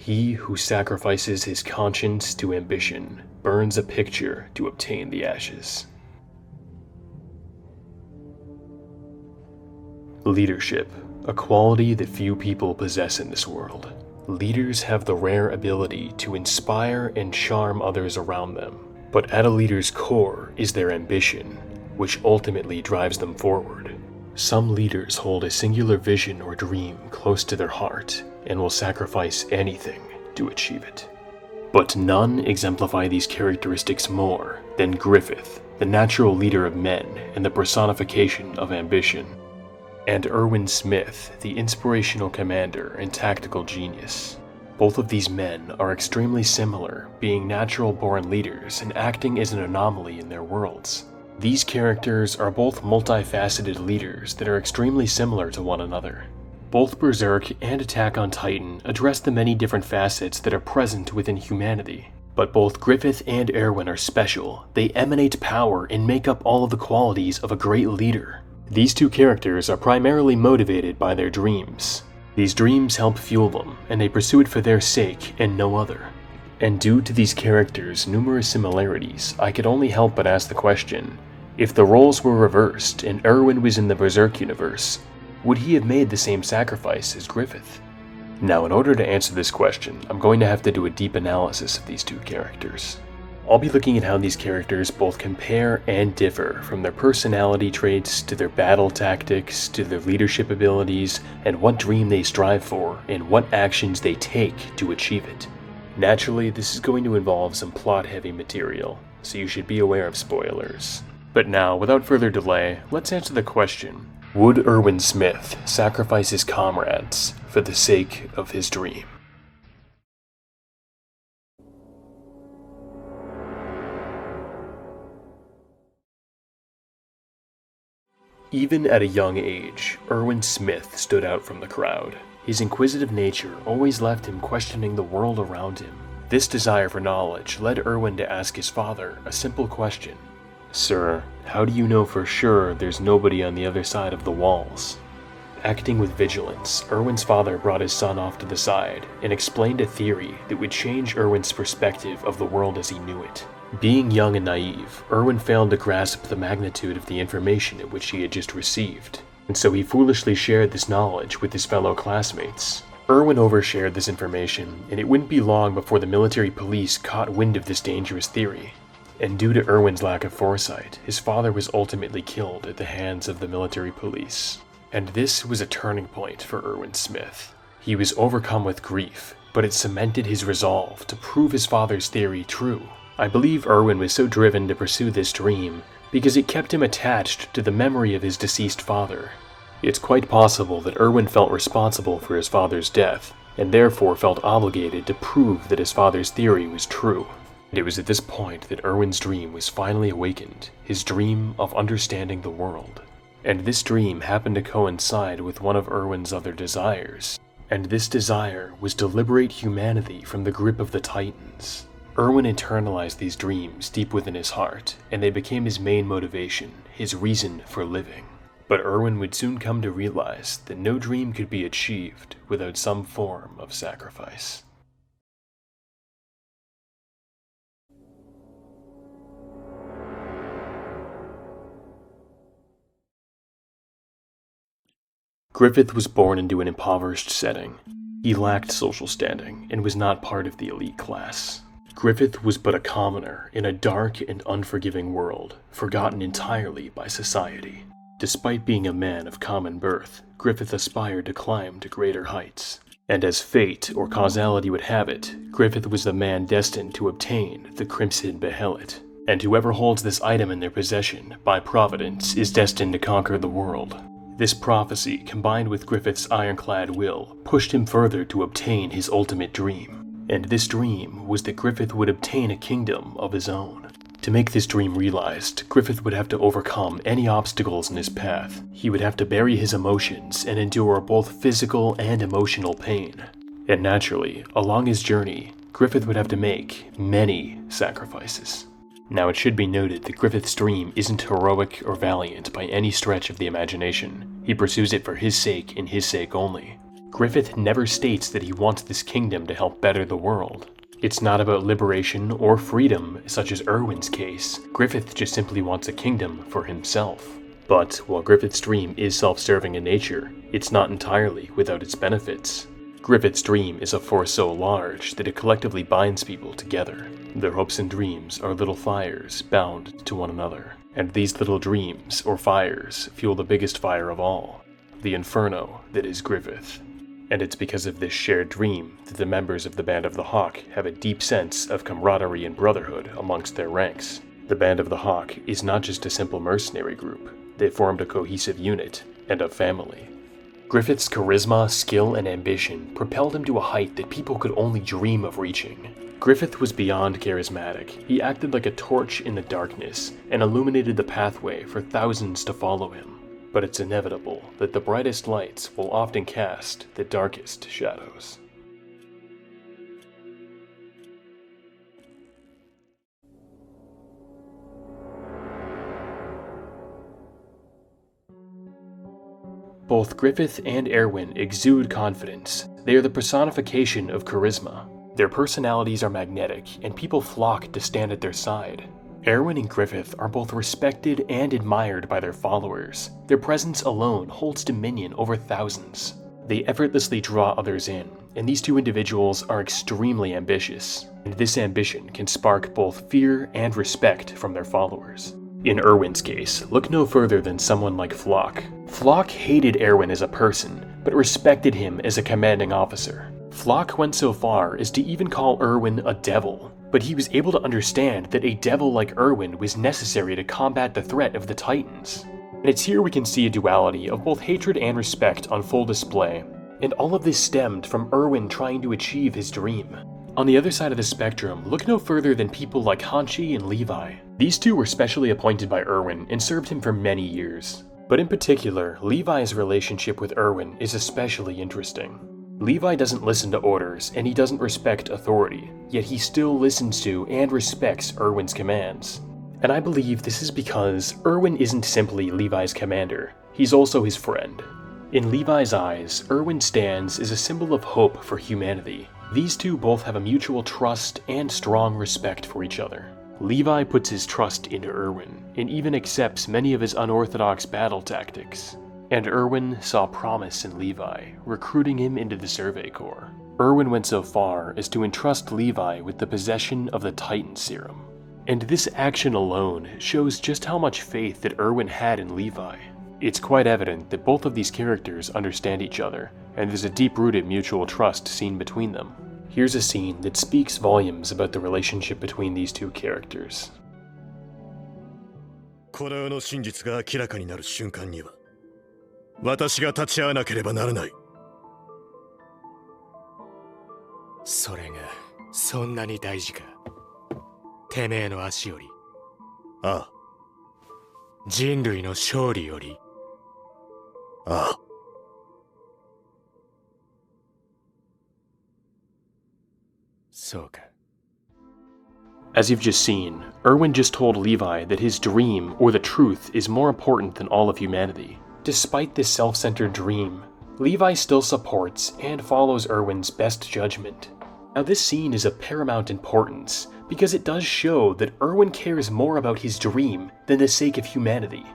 He who sacrifices his conscience to ambition burns a picture to obtain the ashes. Leadership, a quality that few people possess in this world. Leaders have the rare ability to inspire and charm others around them, but at a leader's core is their ambition, which ultimately drives them forward. Some leaders hold a singular vision or dream close to their heart and will sacrifice anything to achieve it. But none exemplify these characteristics more than Griffith, the natural leader of men and the personification of ambition, and Erwin Smith, the inspirational commander and tactical genius. Both of these men are extremely similar, being natural-born leaders and acting as an anomaly in their worlds. These characters are both multifaceted leaders that are extremely similar to one another. Both Berserk and Attack on Titan address the many different facets that are present within humanity. But both Griffith and Erwin are special. They emanate power and make up all of the qualities of a great leader. These two characters are primarily motivated by their dreams. These dreams help fuel them, and they pursue it for their sake and no other. And due to these characters' numerous similarities, I could only help but ask the question, if the roles were reversed and Erwin was in the Berserk universe, would he have made the same sacrifice as Griffith? Now, in order to answer this question, I'm going to have to do a deep analysis of these two characters. I'll be looking at how these characters both compare and differ, from their personality traits to their battle tactics to their leadership abilities, and what dream they strive for and what actions they take to achieve it. Naturally, this is going to involve some plot-heavy material, so you should be aware of spoilers. But now, without further delay, let's answer the question, would Erwin Smith sacrifice his comrades for the sake of his dream? Even at a young age, Erwin Smith stood out from the crowd. His inquisitive nature always left him questioning the world around him. This desire for knowledge led Erwin to ask his father a simple question. "Sir, how do you know for sure there's nobody on the other side of the walls?" Acting with vigilance, Erwin's father brought his son off to the side and explained a theory that would change Erwin's perspective of the world as he knew it. Being young and naive, Erwin failed to grasp the magnitude of the information at which he had just received, and so he foolishly shared this knowledge with his fellow classmates. Erwin overshared this information, and it wouldn't be long before the military police caught wind of this dangerous theory. And due to Erwin's lack of foresight, his father was ultimately killed at the hands of the military police. And this was a turning point for Erwin Smith. He was overcome with grief, but it cemented his resolve to prove his father's theory true. I believe Erwin was so driven to pursue this dream because it kept him attached to the memory of his deceased father. It's quite possible that Erwin felt responsible for his father's death, and therefore felt obligated to prove that his father's theory was true. And it was at this point that Erwin's dream was finally awakened, his dream of understanding the world. And this dream happened to coincide with one of Erwin's other desires, and this desire was to liberate humanity from the grip of the Titans. Erwin internalized these dreams deep within his heart, and they became his main motivation, his reason for living. But Erwin would soon come to realize that no dream could be achieved without some form of sacrifice. Griffith was born into an impoverished setting. He lacked social standing and was not part of the elite class. Griffith was but a commoner in a dark and unforgiving world, forgotten entirely by society. Despite being a man of common birth, Griffith aspired to climb to greater heights. And as fate or causality would have it, Griffith was the man destined to obtain the Crimson Behelit. And whoever holds this item in their possession, by providence, is destined to conquer the world. This prophecy, combined with Griffith's ironclad will, pushed him further to obtain his ultimate dream. And this dream was that Griffith would obtain a kingdom of his own. To make this dream realized, Griffith would have to overcome any obstacles in his path. He would have to bury his emotions and endure both physical and emotional pain. And naturally, along his journey, Griffith would have to make many sacrifices. Now it should be noted that Griffith's dream isn't heroic or valiant by any stretch of the imagination. He pursues it for his sake and his sake only. Griffith never states that he wants this kingdom to help better the world. It's not about liberation or freedom, such as Erwin's case. Griffith just simply wants a kingdom for himself. But while Griffith's dream is self-serving in nature, it's not entirely without its benefits. Griffith's dream is a force so large that it collectively binds people together. Their hopes and dreams are little fires bound to one another. And these little dreams, or fires, fuel the biggest fire of all, the inferno that is Griffith. And it's because of this shared dream that the members of the Band of the Hawk have a deep sense of camaraderie and brotherhood amongst their ranks. The Band of the Hawk is not just a simple mercenary group. They formed a cohesive unit and a family. Griffith's charisma, skill, and ambition propelled him to a height that people could only dream of reaching. Griffith was beyond charismatic. He acted like a torch in the darkness and illuminated the pathway for thousands to follow him. But it's inevitable that the brightest lights will often cast the darkest shadows. Both Griffith and Erwin exude confidence. They are the personification of charisma. Their personalities are magnetic, and people flock to stand at their side. Erwin and Griffith are both respected and admired by their followers. Their presence alone holds dominion over thousands. They effortlessly draw others in, and these two individuals are extremely ambitious. And this ambition can spark both fear and respect from their followers. In Erwin's case, look no further than someone like Flock. Flock hated Erwin as a person, but respected him as a commanding officer. Flock went so far as to even call Erwin a devil, but he was able to understand that a devil like Erwin was necessary to combat the threat of the Titans. And it's here we can see a duality of both hatred and respect on full display, and all of this stemmed from Erwin trying to achieve his dream. On the other side of the spectrum, look no further than people like Hanshi and Levi. These two were specially appointed by Erwin and served him for many years. But in particular, Levi's relationship with Erwin is especially interesting. Levi doesn't listen to orders, and he doesn't respect authority, yet he still listens to and respects Erwin's commands. And I believe this is because Erwin isn't simply Levi's commander, he's also his friend. In Levi's eyes, Erwin stands as a symbol of hope for humanity. These two both have a mutual trust and strong respect for each other. Levi puts his trust into Erwin, and even accepts many of his unorthodox battle tactics. And Erwin saw promise in Levi, recruiting him into the Survey Corps. Erwin went so far as to entrust Levi with the possession of the Titan Serum. And this action alone shows just how much faith that Erwin had in Levi. It's quite evident that both of these characters understand each other, and there's a deep-rooted mutual trust seen between them. Here's a scene that speaks volumes about the relationship between these two characters. この世の真実が明らかになる瞬間には、私が立ち会わなければならない。それがそんなに大事か。てめえの足より。ああ。人類の勝利より。ああ。そうか。As you've just seen, Erwin just told Levi that his dream, or the truth, is more important than all of humanity. Despite this self-centered dream, Levi still supports and follows Erwin's best judgment. Now this scene is of paramount importance, because it does show that Erwin cares more about his dream than the sake of humanity.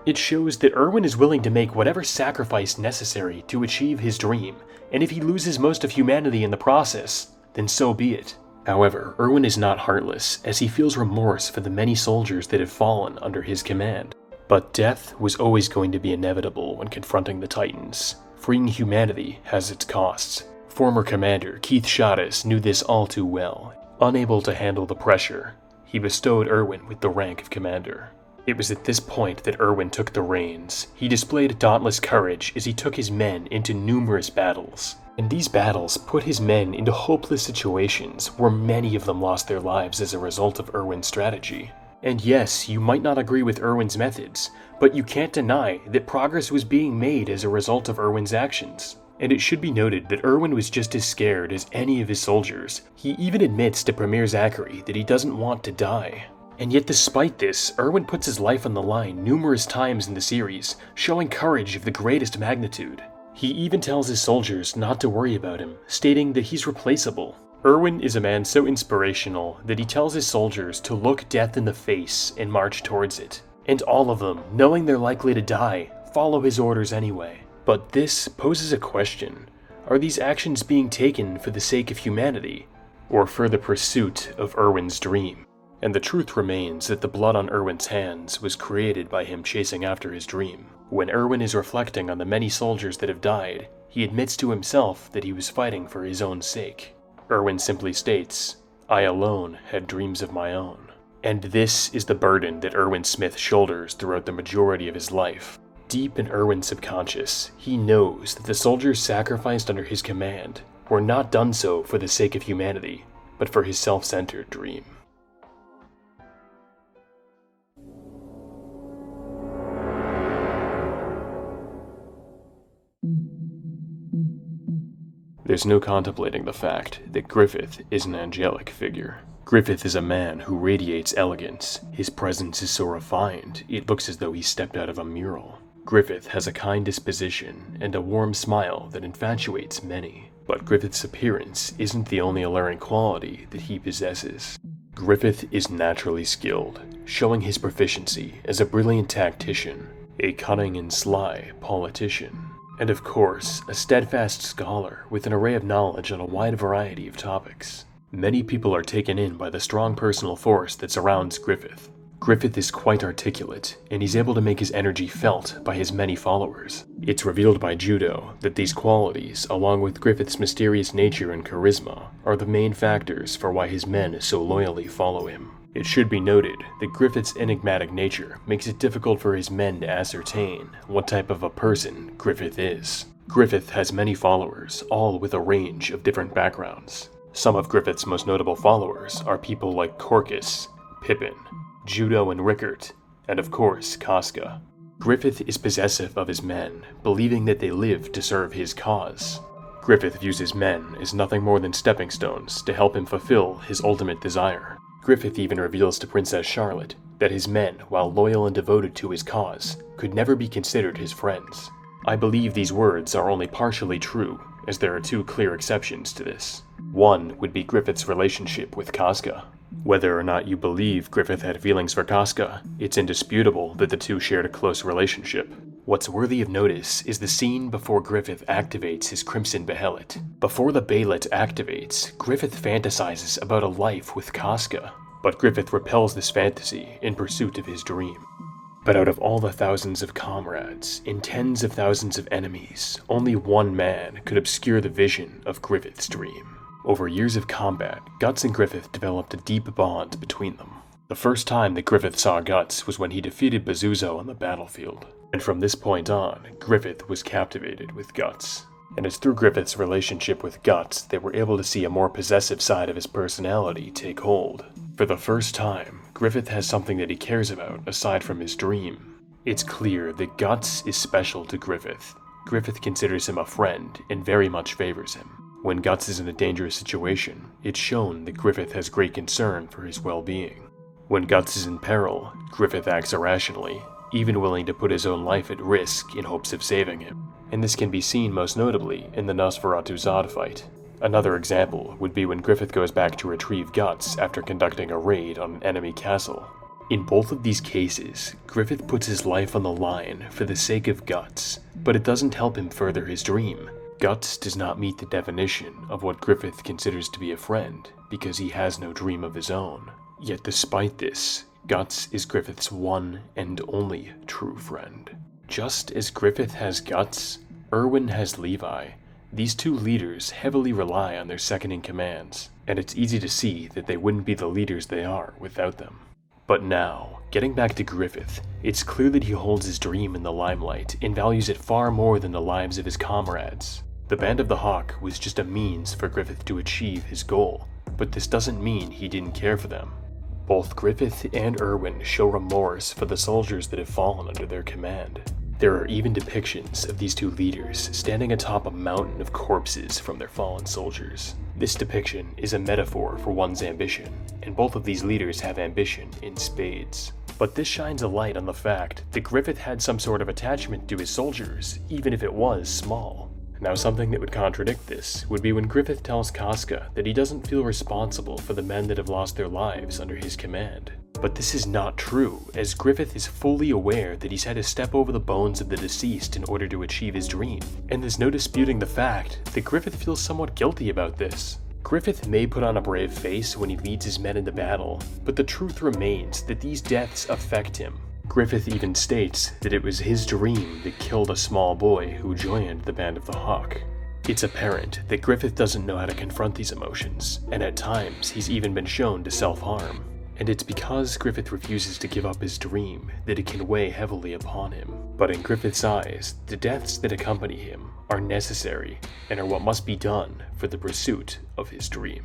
It shows that Erwin is willing to make whatever sacrifice necessary to achieve his dream, and if he loses most of humanity in the process, then so be it. However, Erwin is not heartless, as he feels remorse for the many soldiers that have fallen under his command. But death was always going to be inevitable when confronting the Titans. Freeing humanity has its costs. Former commander Keith Shadis knew this all too well. Unable to handle the pressure, he bestowed Erwin with the rank of commander. It was at this point that Erwin took the reins. He displayed dauntless courage as he took his men into numerous battles. And these battles put his men into hopeless situations where many of them lost their lives as a result of Erwin's strategy. And yes, you might not agree with Erwin's methods, but you can't deny that progress was being made as a result of Erwin's actions. And it should be noted that Erwin was just as scared as any of his soldiers. He even admits to Premier Zachary that he doesn't want to die. And yet despite this, Erwin puts his life on the line numerous times in the series, showing courage of the greatest magnitude. He even tells his soldiers not to worry about him, stating that he's replaceable. Erwin is a man so inspirational that he tells his soldiers to look death in the face and march towards it. And all of them, knowing they're likely to die, follow his orders anyway. But this poses a question. Are these actions being taken for the sake of humanity, or for the pursuit of Erwin's dream? And the truth remains that the blood on Erwin's hands was created by him chasing after his dream. When Erwin is reflecting on the many soldiers that have died, he admits to himself that he was fighting for his own sake. Erwin simply states, "I alone had dreams of my own." And this is the burden that Erwin Smith shoulders throughout the majority of his life. Deep in Erwin's subconscious, he knows that the soldiers sacrificed under his command were not done so for the sake of humanity, but for his self-centered dream. There's no contemplating the fact that Griffith is an angelic figure. Griffith is a man who radiates elegance. His presence is so refined, it looks as though he stepped out of a mural. Griffith has a kind disposition and a warm smile that infatuates many. But Griffith's appearance isn't the only alluring quality that he possesses. Griffith is naturally skilled, showing his proficiency as a brilliant tactician, a cunning and sly politician, and of course, a steadfast scholar with an array of knowledge on a wide variety of topics. Many people are taken in by the strong personal force that surrounds Griffith. Griffith is quite articulate, and he's able to make his energy felt by his many followers. It's revealed by Judo that these qualities, along with Griffith's mysterious nature and charisma, are the main factors for why his men so loyally follow him. It should be noted that Griffith's enigmatic nature makes it difficult for his men to ascertain what type of a person Griffith is. Griffith has many followers, all with a range of different backgrounds. Some of Griffith's most notable followers are people like Corcus, Pippin, Judo and Rickert, and of course, Casca. Griffith is possessive of his men, believing that they live to serve his cause. Griffith views his men as nothing more than stepping stones to help him fulfill his ultimate desire. Griffith even reveals to Princess Charlotte that his men, while loyal and devoted to his cause, could never be considered his friends. I believe these words are only partially true, as there are two clear exceptions to this. One would be Griffith's relationship with Casca. Whether or not you believe Griffith had feelings for Casca, it's indisputable that the two shared a close relationship. What's worthy of notice is the scene before Griffith activates his Crimson Behelit. Before the Behelit activates, Griffith fantasizes about a life with Casca, but Griffith repels this fantasy in pursuit of his dream. But out of all the thousands of comrades, and tens of thousands of enemies, only one man could obscure the vision of Griffith's dream. Over years of combat, Guts and Griffith developed a deep bond between them. The first time that Griffith saw Guts was when he defeated Bezuzo on the battlefield. And from this point on, Griffith was captivated with Guts. And it's through Griffith's relationship with Guts they were able to see a more possessive side of his personality take hold. For the first time, Griffith has something that he cares about aside from his dream. It's clear that Guts is special to Griffith. Griffith considers him a friend and very much favors him. When Guts is in a dangerous situation, it's shown that Griffith has great concern for his well-being. When Guts is in peril, Griffith acts irrationally, even willing to put his own life at risk in hopes of saving him. And this can be seen most notably in the Nosferatu Zod fight. Another example would be when Griffith goes back to retrieve Guts after conducting a raid on an enemy castle. In both of these cases, Griffith puts his life on the line for the sake of Guts, but it doesn't help him further his dream. Guts does not meet the definition of what Griffith considers to be a friend, because he has no dream of his own. Yet despite this, Guts is Griffith's one and only true friend. Just as Griffith has Guts, Erwin has Levi. These two leaders heavily rely on their second-in-commands, and it's easy to see that they wouldn't be the leaders they are without them. But now, getting back to Griffith, it's clear that he holds his dream in the limelight and values it far more than the lives of his comrades. The Band of the Hawk was just a means for Griffith to achieve his goal, but this doesn't mean he didn't care for them. Both Griffith and Erwin show remorse for the soldiers that have fallen under their command. There are even depictions of these two leaders standing atop a mountain of corpses from their fallen soldiers. This depiction is a metaphor for one's ambition, and both of these leaders have ambition in spades. But this shines a light on the fact that Griffith had some sort of attachment to his soldiers, even if it was small. Now, something that would contradict this would be when Griffith tells Casca that he doesn't feel responsible for the men that have lost their lives under his command. But this is not true, as Griffith is fully aware that he's had to step over the bones of the deceased in order to achieve his dream, and there's no disputing the fact that Griffith feels somewhat guilty about this. Griffith may put on a brave face when he leads his men into battle, but the truth remains that these deaths affect him. Griffith even states that it was his dream that killed a small boy who joined the Band of the Hawk. It's apparent that Griffith doesn't know how to confront these emotions, and at times he's even been shown to self-harm. And it's because Griffith refuses to give up his dream that it can weigh heavily upon him. But in Griffith's eyes, the deaths that accompany him are necessary and are what must be done for the pursuit of his dream.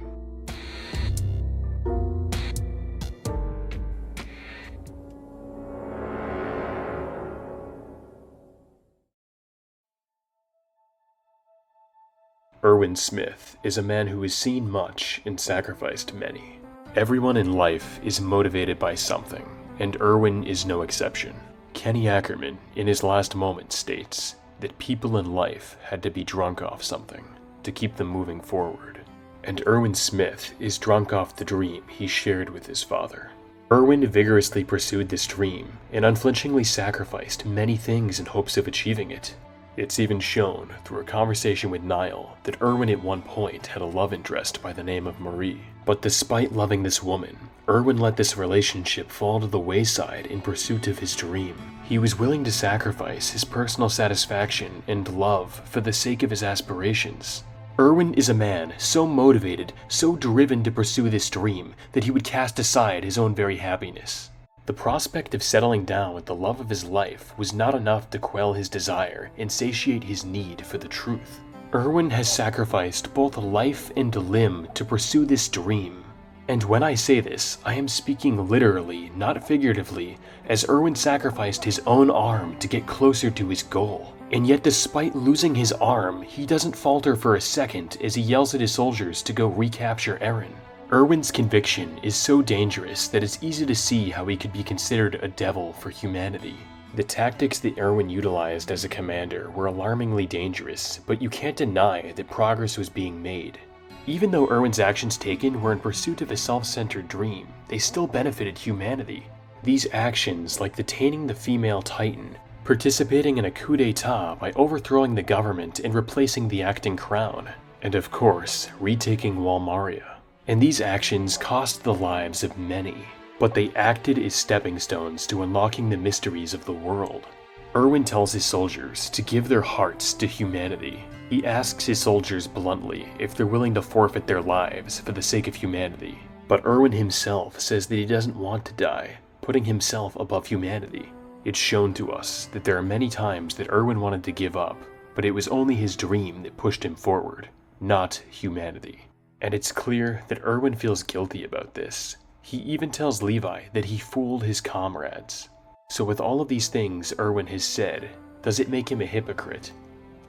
Erwin Smith is a man who has seen much and sacrificed many. Everyone in life is motivated by something, and Erwin is no exception. Kenny Ackerman, in his last moments, states that people in life had to be drunk off something to keep them moving forward. And Erwin Smith is drunk off the dream he shared with his father. Erwin vigorously pursued this dream and unflinchingly sacrificed many things in hopes of achieving it. It's even shown through a conversation with Niall that Erwin at one point had a love interest by the name of Marie. But despite loving this woman, Erwin let this relationship fall to the wayside in pursuit of his dream. He was willing to sacrifice his personal satisfaction and love for the sake of his aspirations. Erwin is a man so motivated, so driven to pursue this dream, that he would cast aside his own very happiness. The prospect of settling down with the love of his life was not enough to quell his desire and satiate his need for the truth. Erwin has sacrificed both life and limb to pursue this dream. And when I say this, I am speaking literally, not figuratively, as Erwin sacrificed his own arm to get closer to his goal. And yet despite losing his arm, he doesn't falter for a second as he yells at his soldiers to go recapture Erin. Erwin's conviction is so dangerous that it's easy to see how he could be considered a devil for humanity. The tactics that Erwin utilized as a commander were alarmingly dangerous, but you can't deny that progress was being made. Even though Erwin's actions taken were in pursuit of a self-centered dream, they still benefited humanity. These actions, like detaining the female Titan, participating in a coup d'etat by overthrowing the government and replacing the acting crown, and of course, retaking Walmaria. And these actions cost the lives of many, but they acted as stepping stones to unlocking the mysteries of the world. Erwin tells his soldiers to give their hearts to humanity. He asks his soldiers bluntly if they're willing to forfeit their lives for the sake of humanity. But Erwin himself says that he doesn't want to die, putting himself above humanity. It's shown to us that there are many times that Erwin wanted to give up, but it was only his dream that pushed him forward, not humanity. And it's clear that Erwin feels guilty about this. He even tells Levi that he fooled his comrades. So with all of these things Erwin has said, does it make him a hypocrite?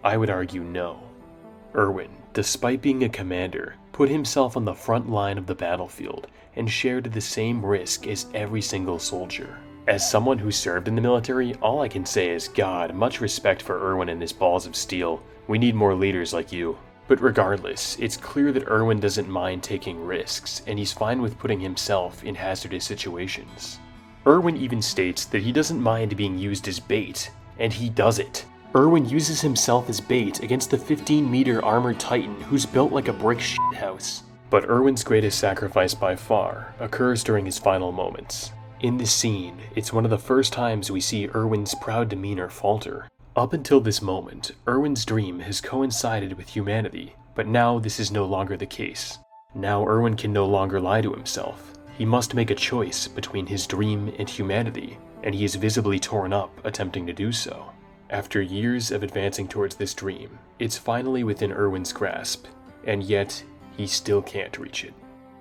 I would argue no. Erwin, despite being a commander, put himself on the front line of the battlefield and shared the same risk as every single soldier. As someone who served in the military, all I can say is, God, much respect for Erwin and his balls of steel. We need more leaders like you. But regardless, it's clear that Erwin doesn't mind taking risks, and he's fine with putting himself in hazardous situations. Erwin even states that he doesn't mind being used as bait, and he does it. Erwin uses himself as bait against the 15-meter armored Titan who's built like a brick shithouse. But Erwin's greatest sacrifice by far occurs during his final moments. In this scene, it's one of the first times we see Erwin's proud demeanor falter. Up until this moment, Erwin's dream has coincided with humanity, but now this is no longer the case. Now Erwin can no longer lie to himself. He must make a choice between his dream and humanity, and he is visibly torn up attempting to do so. After years of advancing towards this dream, it's finally within Erwin's grasp, and yet he still can't reach it.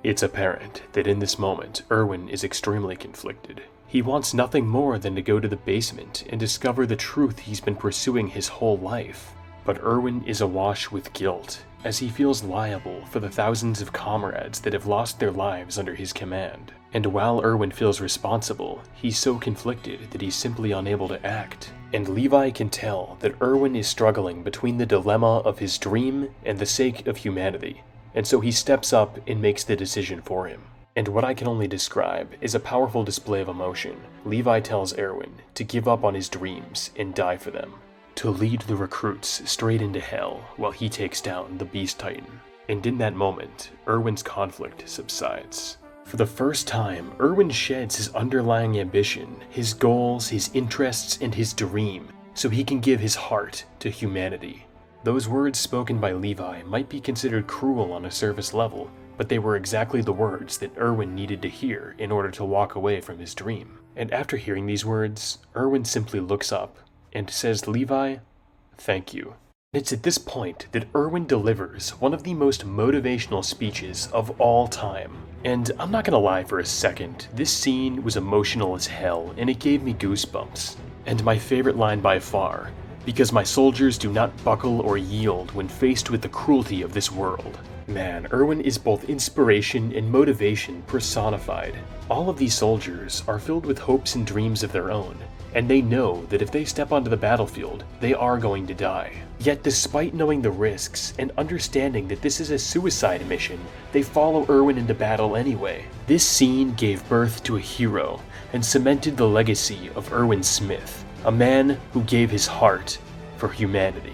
It's apparent that in this moment, Erwin is extremely conflicted. He wants nothing more than to go to the basement and discover the truth he's been pursuing his whole life. But Erwin is awash with guilt. as he feels liable for the thousands of comrades that have lost their lives under his command. And while Erwin feels responsible, he's so conflicted that he's simply unable to act. And Levi can tell that Erwin is struggling between the dilemma of his dream and the sake of humanity, and so he steps up and makes the decision for him. And what I can only describe is a powerful display of emotion. Levi tells Erwin to give up on his dreams and die for them, to lead the recruits straight into hell while he takes down the Beast Titan. And in that moment, Erwin's conflict subsides. For the first time, Erwin sheds his underlying ambition, his goals, his interests, and his dream, so he can give his heart to humanity. Those words spoken by Levi might be considered cruel on a surface level, but they were exactly the words that Erwin needed to hear in order to walk away from his dream. And after hearing these words, Erwin simply looks up and says, "Levi, thank you." It's at this point that Erwin delivers one of the most motivational speeches of all time. And I'm not gonna lie for a second, this scene was emotional as hell and it gave me goosebumps. And my favorite line by far, "Because my soldiers do not buckle or yield when faced with the cruelty of this world." Man, Erwin is both inspiration and motivation personified. All of these soldiers are filled with hopes and dreams of their own, and they know that if they step onto the battlefield, they are going to die. Yet despite knowing the risks and understanding that this is a suicide mission, they follow Erwin into battle anyway. This scene gave birth to a hero and cemented the legacy of Erwin Smith, a man who gave his heart for humanity.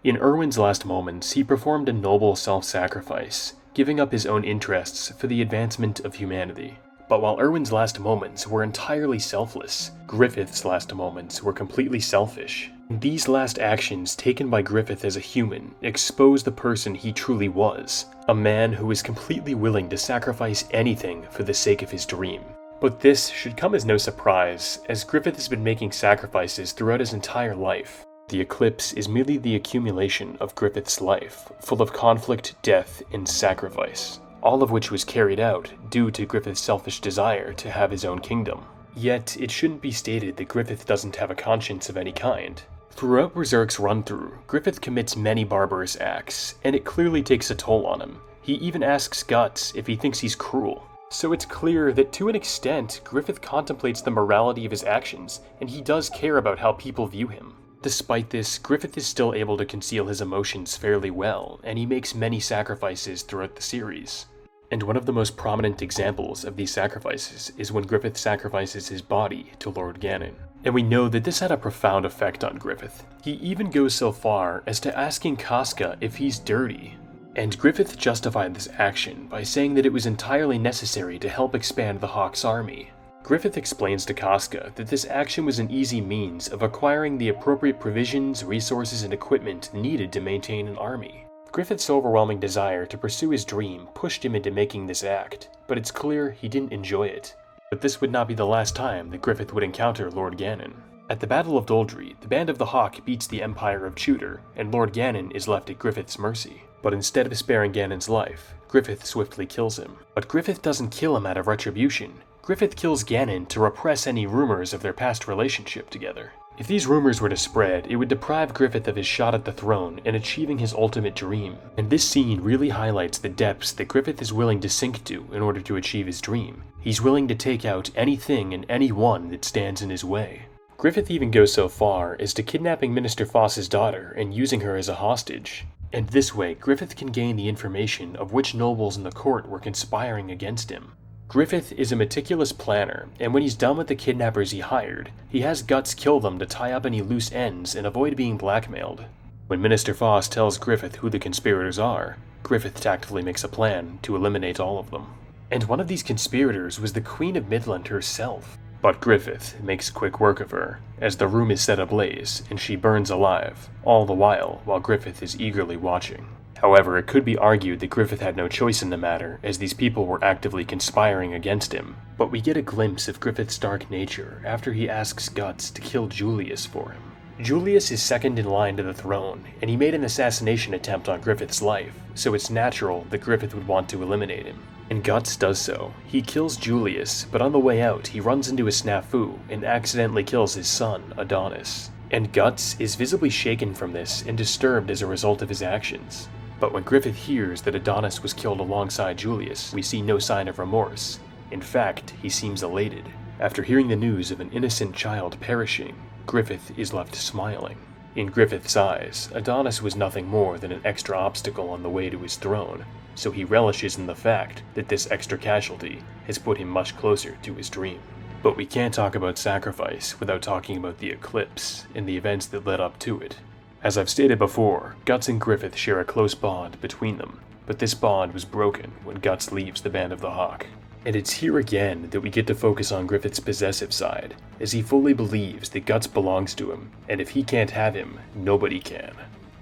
In Erwin's last moments, he performed a noble self-sacrifice, giving up his own interests for the advancement of humanity. But while Erwin's last moments were entirely selfless, Griffith's last moments were completely selfish. These last actions taken by Griffith as a human expose the person he truly was, a man who is completely willing to sacrifice anything for the sake of his dream. But this should come as no surprise, as Griffith has been making sacrifices throughout his entire life. The eclipse is merely the accumulation of Griffith's life, full of conflict, death, and sacrifice, all of which was carried out due to Griffith's selfish desire to have his own kingdom. Yet, it shouldn't be stated that Griffith doesn't have a conscience of any kind. Throughout Berserk's run-through, Griffith commits many barbarous acts, and it clearly takes a toll on him. He even asks Guts if he thinks he's cruel. So it's clear that to an extent, Griffith contemplates the morality of his actions, and he does care about how people view him. Despite this, Griffith is still able to conceal his emotions fairly well, and he makes many sacrifices throughout the series. And one of the most prominent examples of these sacrifices is when Griffith sacrifices his body to Lord Ganon. And we know that this had a profound effect on Griffith. He even goes so far as to asking Casca if he's dirty. And Griffith justified this action by saying that it was entirely necessary to help expand the Hawk's army. Griffith explains to Casca that this action was an easy means of acquiring the appropriate provisions, resources, and equipment needed to maintain an army. Griffith's overwhelming desire to pursue his dream pushed him into making this act, but it's clear he didn't enjoy it. But this would not be the last time that Griffith would encounter Lord Ganon. At the Battle of Doldrey, the Band of the Hawk beats the Empire of Tudor, and Lord Ganon is left at Griffith's mercy. But instead of sparing Ganon's life, Griffith swiftly kills him. But Griffith doesn't kill him out of retribution. Griffith kills Ganon to repress any rumors of their past relationship together. If these rumors were to spread, it would deprive Griffith of his shot at the throne and achieving his ultimate dream. And this scene really highlights the depths that Griffith is willing to sink to in order to achieve his dream. He's willing to take out anything and anyone that stands in his way. Griffith even goes so far as to kidnapping Minister Foss's daughter and using her as a hostage. And this way, Griffith can gain the information of which nobles in the court were conspiring against him. Griffith is a meticulous planner, and when he's done with the kidnappers he hired, he has Guts kill them to tie up any loose ends and avoid being blackmailed. When Minister Foss tells Griffith who the conspirators are, Griffith tactfully makes a plan to eliminate all of them. And one of these conspirators was the Queen of Midland herself. But Griffith makes quick work of her, as the room is set ablaze and she burns alive, all the while Griffith is eagerly watching. However, it could be argued that Griffith had no choice in the matter, as these people were actively conspiring against him. But we get a glimpse of Griffith's dark nature after he asks Guts to kill Julius for him. Julius is second in line to the throne, and he made an assassination attempt on Griffith's life, so it's natural that Griffith would want to eliminate him. And Guts does so. He kills Julius, but on the way out he runs into a snafu and accidentally kills his son, Adonis. And Guts is visibly shaken from this and disturbed as a result of his actions. But when Griffith hears that Adonis was killed alongside Julius, we see no sign of remorse. In fact, he seems elated. After hearing the news of an innocent child perishing, Griffith is left smiling. In Griffith's eyes, Adonis was nothing more than an extra obstacle on the way to his throne, so he relishes in the fact that this extra casualty has put him much closer to his dream. But we can't talk about sacrifice without talking about the eclipse and the events that led up to it. As I've stated before, Guts and Griffith share a close bond between them, but this bond was broken when Guts leaves the Band of the Hawk. And it's here again that we get to focus on Griffith's possessive side, as he fully believes that Guts belongs to him, and if he can't have him, nobody can.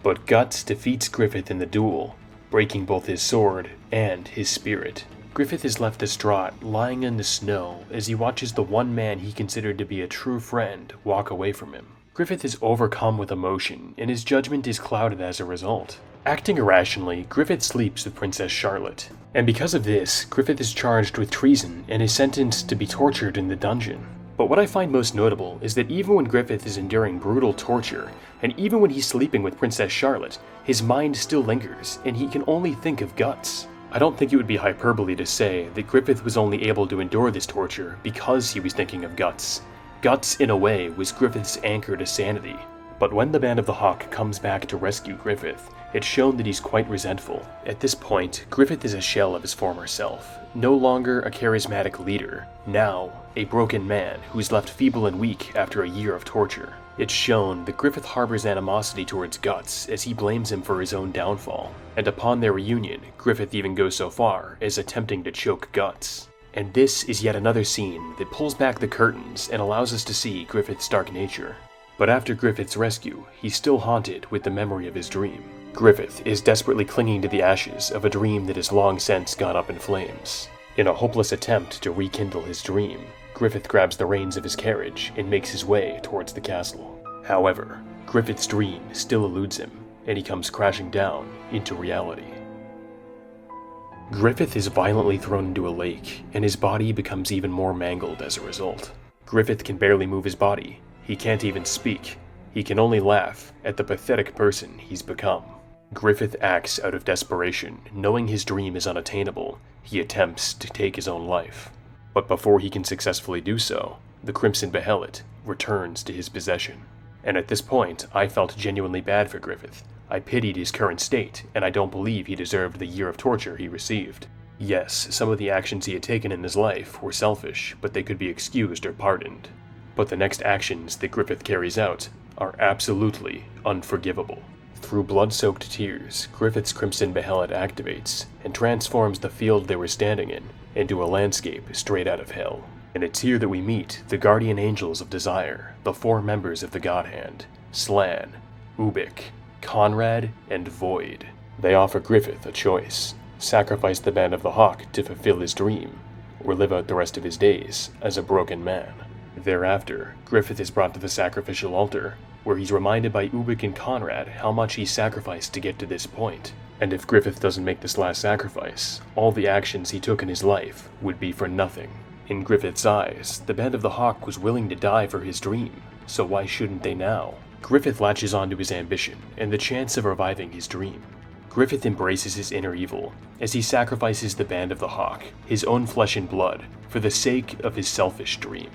But Guts defeats Griffith in the duel, breaking both his sword and his spirit. Griffith is left distraught, lying in the snow, as he watches the one man he considered to be a true friend walk away from him. Griffith is overcome with emotion, and his judgment is clouded as a result. Acting irrationally, Griffith sleeps with Princess Charlotte, and because of this, Griffith is charged with treason and is sentenced to be tortured in the dungeon. But what I find most notable is that even when Griffith is enduring brutal torture, and even when he's sleeping with Princess Charlotte, his mind still lingers, and he can only think of Guts. I don't think it would be hyperbole to say that Griffith was only able to endure this torture because he was thinking of Guts. Guts, in a way, was Griffith's anchor to sanity. But when the Band of the Hawk comes back to rescue Griffith, it's shown that he's quite resentful. At this point, Griffith is a shell of his former self, no longer a charismatic leader, now a broken man who's left feeble and weak after a year of torture. It's shown that Griffith harbors animosity towards Guts as he blames him for his own downfall, and upon their reunion, Griffith even goes so far as attempting to choke Guts. And this is yet another scene that pulls back the curtains and allows us to see Griffith's dark nature. But after Griffith's rescue, he's still haunted with the memory of his dream. Griffith is desperately clinging to the ashes of a dream that has long since gone up in flames. In a hopeless attempt to rekindle his dream, Griffith grabs the reins of his carriage and makes his way towards the castle. However, Griffith's dream still eludes him, and he comes crashing down into reality. Griffith is violently thrown into a lake, and his body becomes even more mangled as a result. Griffith can barely move his body. He can't even speak. He can only laugh at the pathetic person he's become. Griffith acts out of desperation. Knowing his dream is unattainable, he attempts to take his own life. But before he can successfully do so, the Crimson Behelit returns to his possession. And at this point, I felt genuinely bad for Griffith. I pitied his current state, and I don't believe he deserved the year of torture he received. Yes, some of the actions he had taken in his life were selfish, but they could be excused or pardoned. But the next actions that Griffith carries out are absolutely unforgivable. Through blood-soaked tears, Griffith's Crimson Behelit activates and transforms the field they were standing in into a landscape straight out of hell. And it's here that we meet the guardian angels of desire, the 4 members of the God Hand, Slan, Ubik, Conrad, and Void. They offer Griffith a choice: sacrifice the Band of the Hawk to fulfill his dream, or live out the rest of his days as a broken man. Thereafter, Griffith is brought to the sacrificial altar, where he's reminded by Ubik and Conrad how much he sacrificed to get to this point. And if Griffith doesn't make this last sacrifice, all the actions he took in his life would be for nothing. In Griffith's eyes, the Band of the Hawk was willing to die for his dream, so why shouldn't they now? Griffith latches onto his ambition and the chance of reviving his dream. Griffith embraces his inner evil as he sacrifices the Band of the Hawk, his own flesh and blood, for the sake of his selfish dream.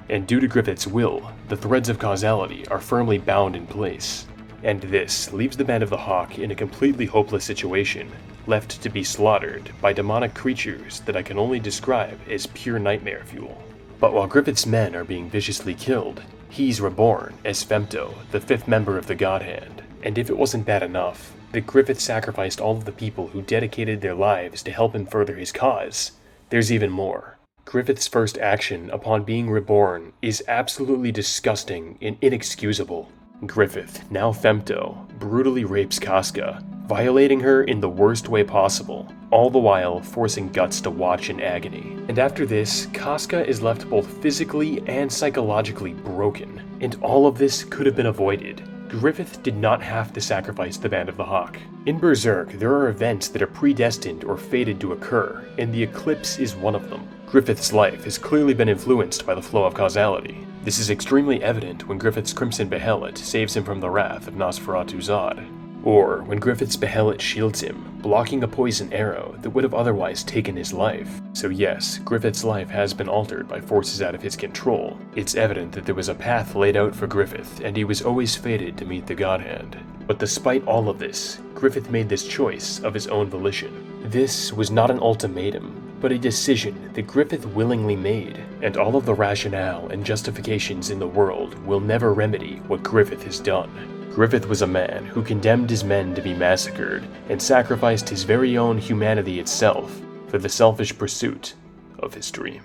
And due to Griffith's will, the threads of causality are firmly bound in place. And this leaves the Band of the Hawk in a completely hopeless situation, left to be slaughtered by demonic creatures that I can only describe as pure nightmare fuel. But while Griffith's men are being viciously killed, he's reborn as Femto, the 5th member of the God Hand. And if it wasn't bad enough that Griffith sacrificed all of the people who dedicated their lives to help him further his cause, there's even more. Griffith's first action upon being reborn is absolutely disgusting and inexcusable. Griffith, now Femto, brutally rapes Casca, violating her in the worst way possible, all the while forcing Guts to watch in agony. And after this, Casca is left both physically and psychologically broken, and all of this could have been avoided. Griffith did not have to sacrifice the Band of the Hawk. In Berserk, there are events that are predestined or fated to occur, and the eclipse is one of them. Griffith's life has clearly been influenced by the flow of causality. This is extremely evident when Griffith's Crimson Behelit saves him from the wrath of Nosferatu Zod, or when Griffith's Behelit shields him, blocking a poison arrow that would have otherwise taken his life. So yes, Griffith's life has been altered by forces out of his control. It's evident that there was a path laid out for Griffith, and he was always fated to meet the God Hand. But despite all of this, Griffith made this choice of his own volition. This was not an ultimatum, but a decision that Griffith willingly made, and all of the rationale and justifications in the world will never remedy what Griffith has done. Griffith was a man who condemned his men to be massacred and sacrificed his very own humanity itself for the selfish pursuit of his dream.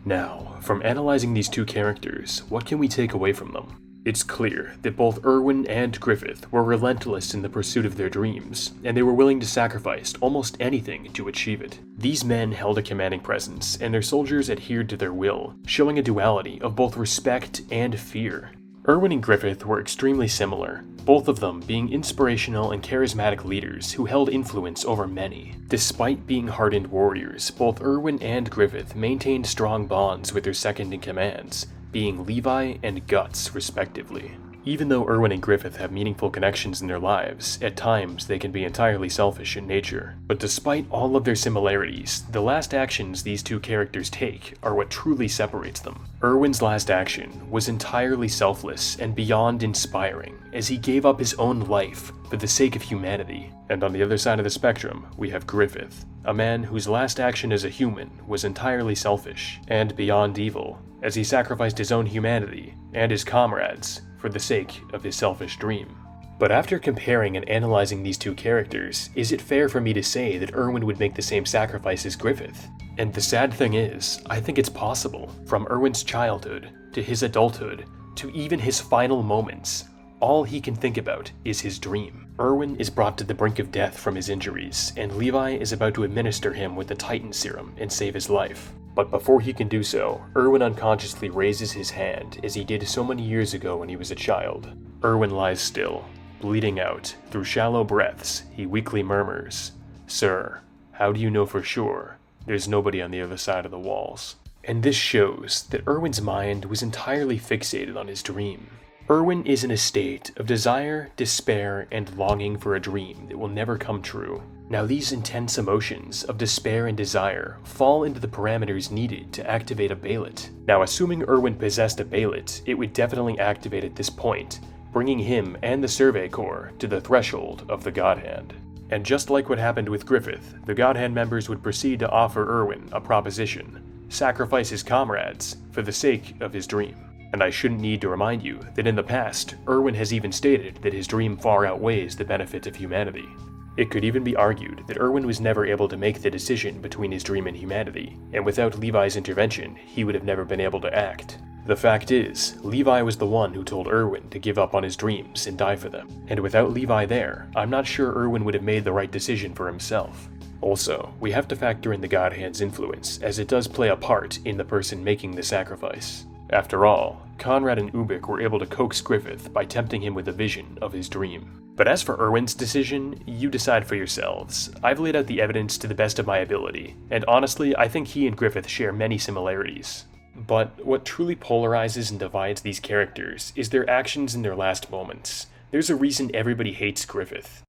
Now, from analyzing these two characters, what can we take away from them? It's clear that both Erwin and Griffith were relentless in the pursuit of their dreams, and they were willing to sacrifice almost anything to achieve it. These men held a commanding presence, and their soldiers adhered to their will, showing a duality of both respect and fear. Erwin and Griffith were extremely similar, both of them being inspirational and charismatic leaders who held influence over many. Despite being hardened warriors, both Erwin and Griffith maintained strong bonds with their second-in-commands, being Levi and Guts, respectively. Even though Erwin and Griffith have meaningful connections in their lives, at times they can be entirely selfish in nature. But despite all of their similarities, the last actions these two characters take are what truly separates them. Erwin's last action was entirely selfless and beyond inspiring, as he gave up his own life for the sake of humanity. And on the other side of the spectrum, we have Griffith, a man whose last action as a human was entirely selfish and beyond evil, as he sacrificed his own humanity and his comrades for the sake of his selfish dream. But after comparing and analyzing these two characters, is it fair for me to say that Erwin would make the same sacrifice as Griffith? And the sad thing is, I think it's possible. From Erwin's childhood, to his adulthood, to even his final moments, all he can think about is his dream. Erwin is brought to the brink of death from his injuries, and Levi is about to administer him with the Titan Serum and save his life. But before he can do so, Erwin unconsciously raises his hand as he did so many years ago when he was a child. Erwin lies still, bleeding out. Through shallow breaths, he weakly murmurs, "Sir, how do you know for sure there's nobody on the other side of the walls?" And this shows that Erwin's mind was entirely fixated on his dream. Erwin is in a state of desire, despair, and longing for a dream that will never come true. Now these intense emotions of despair and desire fall into the parameters needed to activate a Balit. Now assuming Erwin possessed a Balit, it would definitely activate at this point, bringing him and the Survey Corps to the threshold of the God Hand. And just like what happened with Griffith, the God Hand members would proceed to offer Erwin a proposition: sacrifice his comrades for the sake of his dream. And I shouldn't need to remind you that in the past, Erwin has even stated that his dream far outweighs the benefit of humanity. It could even be argued that Erwin was never able to make the decision between his dream and humanity, and without Levi's intervention, he would have never been able to act. The fact is, Levi was the one who told Erwin to give up on his dreams and die for them, and without Levi there, I'm not sure Erwin would have made the right decision for himself. Also, we have to factor in the God Hand's influence, as it does play a part in the person making the sacrifice. After all, Conrad and Ubik were able to coax Griffith by tempting him with a vision of his dream. But as for Erwin's decision, you decide for yourselves. I've laid out the evidence to the best of my ability, and honestly, I think he and Griffith share many similarities. But what truly polarizes and divides these characters is their actions in their last moments. There's a reason everybody hates Griffith.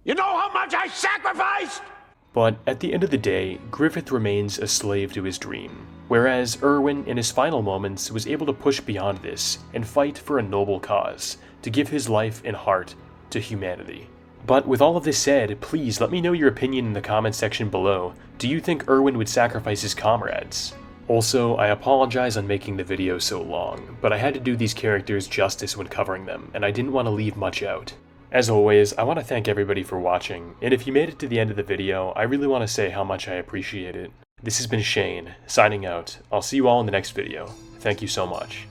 You know how much I sacrificed? But at the end of the day, Griffith remains a slave to his dream, whereas Erwin in his final moments was able to push beyond this and fight for a noble cause, to give his life and heart to humanity. But with all of this said, please let me know your opinion in the comment section below. Do you think Erwin would sacrifice his comrades? Also, I apologize on making the video so long, but I had to do these characters justice when covering them, and I didn't want to leave much out. As always, I want to thank everybody for watching, and if you made it to the end of the video, I really want to say how much I appreciate it. This has been Shane, signing out. I'll see you all in the next video. Thank you so much.